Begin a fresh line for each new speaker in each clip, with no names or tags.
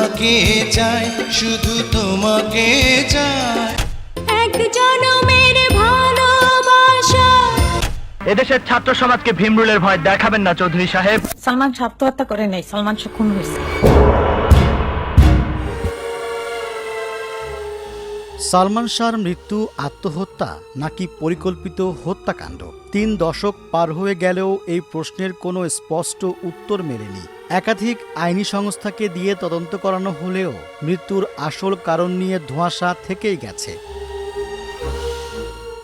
তোমাকে চাই, শুধু তোমাকে চাই।
এক জনমের ভালোবাসা।
এদেশের ছাত্র সমাজকে ভীমরুলের ভয় দেখাবেন না চৌধুরী সাহেব।
সালমান আত্মহত্যা করে নাই, সালমান খুন হয়েছে।
সালমান শাহর মৃত্যু আত্মহত্যা নাকি পরিকল্পিত হত্যাকাণ্ড? 3 দশক পার হয়ে গেলেও এই প্রশ্নের কোনো স্পষ্ট উত্তর মেলেনি। একাধিক আইনি সংস্থাকে দিয়ে তদন্ত করানো হলেও মৃত্যুর আসল কারণ নিয়ে ধোঁয়াশা থেকেই গেছে।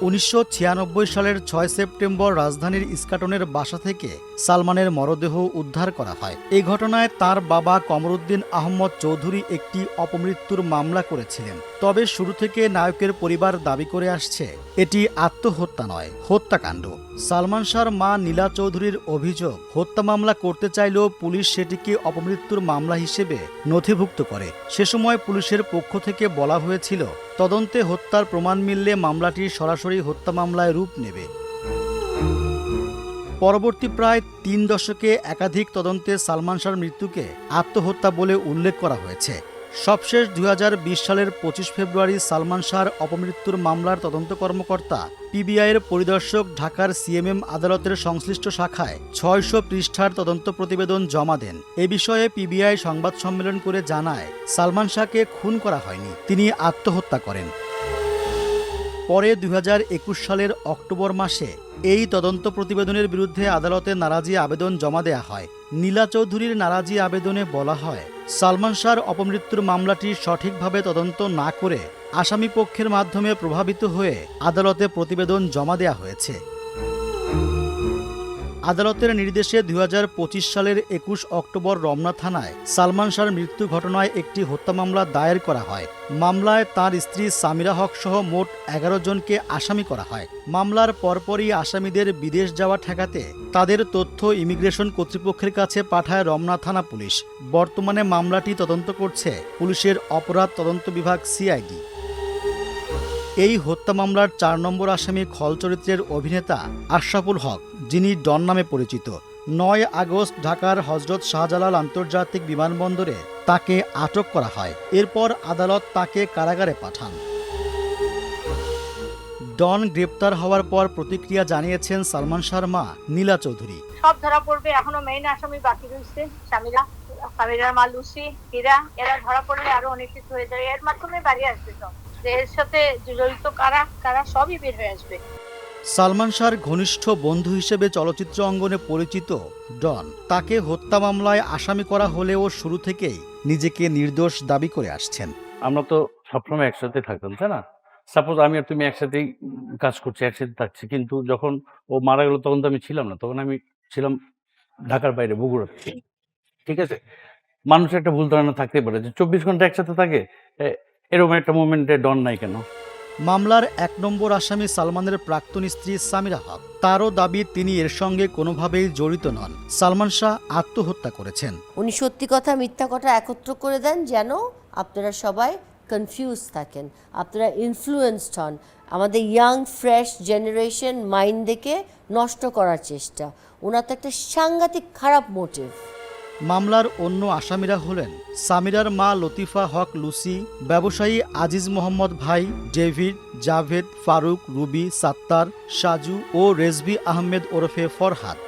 1996 সালের 6 সেপ্টেম্বর রাজধানীর ইস্কাটনের বাসা থেকে সালমানের মরদেহ উদ্ধার করা হয়। এই ঘটনায় তার বাবা কমরুদ্দিন আহমদ চৌধুরী একটি অপমৃত্যুর মামলা করেছিলেন। তবে শুরু থেকে নায়কের পরিবার দাবি করে আসছে এটি আত্মহত্যা নয়, হত্যাকাণ্ড। সালমান শাহর মা নীলা চৌধুরীর অভিযোগ, হত্যা মামলা করতে চাইলেও পুলিশ সেটিকে অপমৃত্যুর মামলা হিসেবে নথিভুক্ত করে। সে সময় পুলিশের পক্ষ থেকে বলা হয়েছিল তদন্তে হত্যার প্রমাণ মিললে মামলাটি সরাসরি হত্যা মামলায় রূপ নেবে। পরবর্তী প্রায় 3 দশকে একাধিক তদন্তে সালমান শাহর মৃত্যুকে আত্মহত্যা বলে উল্লেখ করা হয়েছে। সবশেষ 2020 সালের 25 ফেব্রুয়ারি সালমান শাহর অপমৃত্যুর মামলার তদন্ত কর্মকর্তা পিবিআইয়ের পরিদর্শক ঢাকার সিএমএম আদালতের সংশ্লিষ্ট শাখায় 600 পৃষ্ঠার তদন্ত প্রতিবেদন জমা দেন। এ বিষয়ে পিবিআই সংবাদ সম্মেলন করে জানায়, সালমান শাহকে খুন করা হয়নি, তিনি আত্মহত্যা করেন। পরে 2021 সালের অক্টোবর মাসে এই তদন্ত প্রতিবেদনের বিরুদ্ধে আদালতে নারাজি আবেদন জমা দেয়া হয়। নীলা চৌধুরীর নারাজি আবেদনে বলা হয়, সালমান শাহর অপমৃত্যুর মামলাটি সঠিকভাবে তদন্ত না করে আসামি পক্ষের মাধ্যমে প্রভাবিত হয়ে আদালতে প্রতিবেদন জমা দেয়া হয়েছে। আদালতের নির্দেশে 2025 সালের 21 অক্টোবর রমনা থানায় সালমান শাহর মৃত্যু ঘটনায় একটি হত্যা মামলা দায়ের করা হয়। মামলায় তার স্ত্রী সামিরা হক সহ মোট 11 জনকে আসামি করা হয়। মামলার পরপরই আসামিদের বিদেশ যাওয়া ঠেকাতে তাদের তথ্য ইমিগ্রেশন কর্তৃপক্ষের কাছে পাঠায় রমনা থানা পুলিশ। বর্তমানে মামলাটি তদন্ত করছে পুলিশের অপরাধ তদন্ত বিভাগ সিআইডি। এই হত্যা মামলার 4 নম্বর আসামি খল চরিত্রের অভিনেতা আশরাফুল হক, যিনি ডন নামে পরিচিত। 9 আগস্ট ঢাকার হযরত শাহজালাল আন্তর্জাতিক বিমানবন্দরে তাকে আটক করা হয়। এরপর আদালত তাকে কারাগারে পাঠান। ডন গ্রেপ্তার হওয়ার পর প্রতিক্রিয়া জানিয়েছেন সালমান শাহর মা নীলা চৌধুরী।
সব ধরা পড়বে, এখনো মেইন আসামি বাকি রয়েছে, সামিরার মা লুসি, হীরা, এরা ধরা পড়লে আরো অনেক কিছু হয়ে যাবে। এর মাধ্যমে বাড়ি আসবে সব, এর সাথে জড়িত কারা কারা সবই বের হয়ে আসবে।
সালমান শাহর ঘনিষ্ঠ বন্ধু হিসেবে চলচ্চিত্র অঙ্গনে পরিচিত ডন, তাকে হত্যা মামলায় আসামি করা হলেও শুরু থেকেই নিজেকে নির্দোষ দাবি করে আসছেন।
আমরা তো সবসময় একসাথে থাকতাম, তাই না? সাপোজ আমি আর তুমি একসাথেই কাজ করছি, একসাথে থাকছি, কিন্তু যখন ও মারা গেল তখন তো আমি ছিলাম না, তখন আমি ছিলাম ঢাকার বাইরে, বগুড়াতে। ঠিক আছে, মানুষের একটা ভুল ধারণা থাকতে পারে যে 24 ঘন্টা একসাথে থাকে, এরকম একটা মোমেন্টে ডন নাই কেন?
মামলার 1 নম্বর আসামি সালমানের প্রাক্তন স্ত্রী সামিরা হক, তারও দাবি তিনি এর সঙ্গে কোনোভাবেই জড়িত নন। সালমান শাহ আত্মহত্যা করেছেন।
উনি সত্যি কথা মিথ্যা কথা একত্র করে দেন যেন আপনারা সবাই কনফিউজ থাকেন, আপনারা ইনফ্লুয়েন্সড হন। আমাদের ইয়াং ফ্রেশ জেনারেশন মাইন্ড দেখে নষ্ট করার চেষ্টা, ওনার তো একটা সাংঘাতিক খারাপ মোটিভ।
মামলার অন্য আসামিরা হলেন সামিরার মা লতিফা হক লুসি, ব্যবসায়ী আজিজ মোহাম্মদ ভাই, ডেভিড, জাভেদ, ফারুক, রুবি, সাত্তার, সাজু ও রেজভি আহমেদ ওরফে ফরহাদ।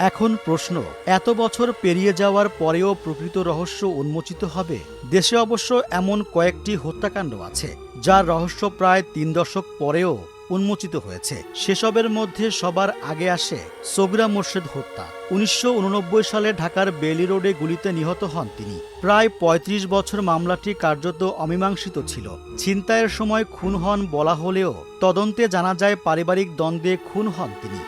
এখন প্রশ্ন, এত বছর পেরিয়ে যাওয়ার পরেও প্রকৃত রহস্য উন্মোচিত হবে? দেশে অবশ্য এমন কয়েকটি হত্যাকাণ্ড আছে যার রহস্য প্রায় 3 দশক পরেও উন্মোচিত হয়েছে। সেসবের মধ্যে সবার আগে আসে সগিরা মোর্শেদ হত্যা। 1989 সালে ঢাকার বেইলি রোডে গুলিতে নিহত হন তিনি। প্রায় 35 বছর মামলাটি কার্যত অমীমাংসিত ছিল। ছিনতাইয়ের সময় খুন হন বলা হলেও তদন্তে জানা যায় পারিবারিক দ্বন্দ্বে খুন হন তিনি।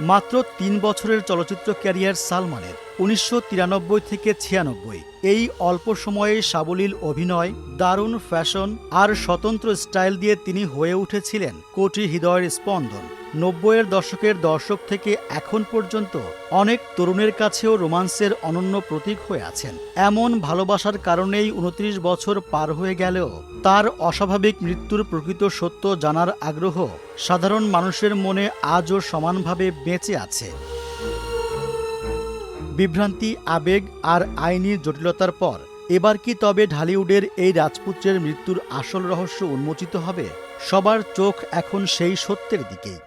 মাত্র 3 বছরের চলচ্চিত্র ক্যারিয়ার সালমানের। 1993 থেকে 96 এই অল্প সময়ে সাবলীল অভিনয়, দারুণ ফ্যাশন আর স্বতন্ত্র স্টাইল দিয়ে তিনি হয়ে উঠেছিলেন কোটি হৃদয়ের স্পন্দন। 90-এর দশকের দর্শক থেকে এখন পর্যন্ত অনেক তরুণের কাছেও রোমান্সের অনন্য প্রতীক হয়ে আছেন। এমন ভালোবাসার কারণেই 29 বছর পার হয়ে গেলেও তার অস্বাভাবিক মৃত্যুর প্রকৃত সত্য জানার আগ্রহ সাধারণ মানুষের মনে আজও সমানভাবে বেঁচে আছে। বিভ্রান্তি, আবেগ আর আইনি জটিলতার পর এবার কি তবে ঢালিউডের এই রাজপুত্রের মৃত্যুর আসল রহস্য উন্মোচিত হবে? সবার চোখ এখন সেই সত্যের দিকেই।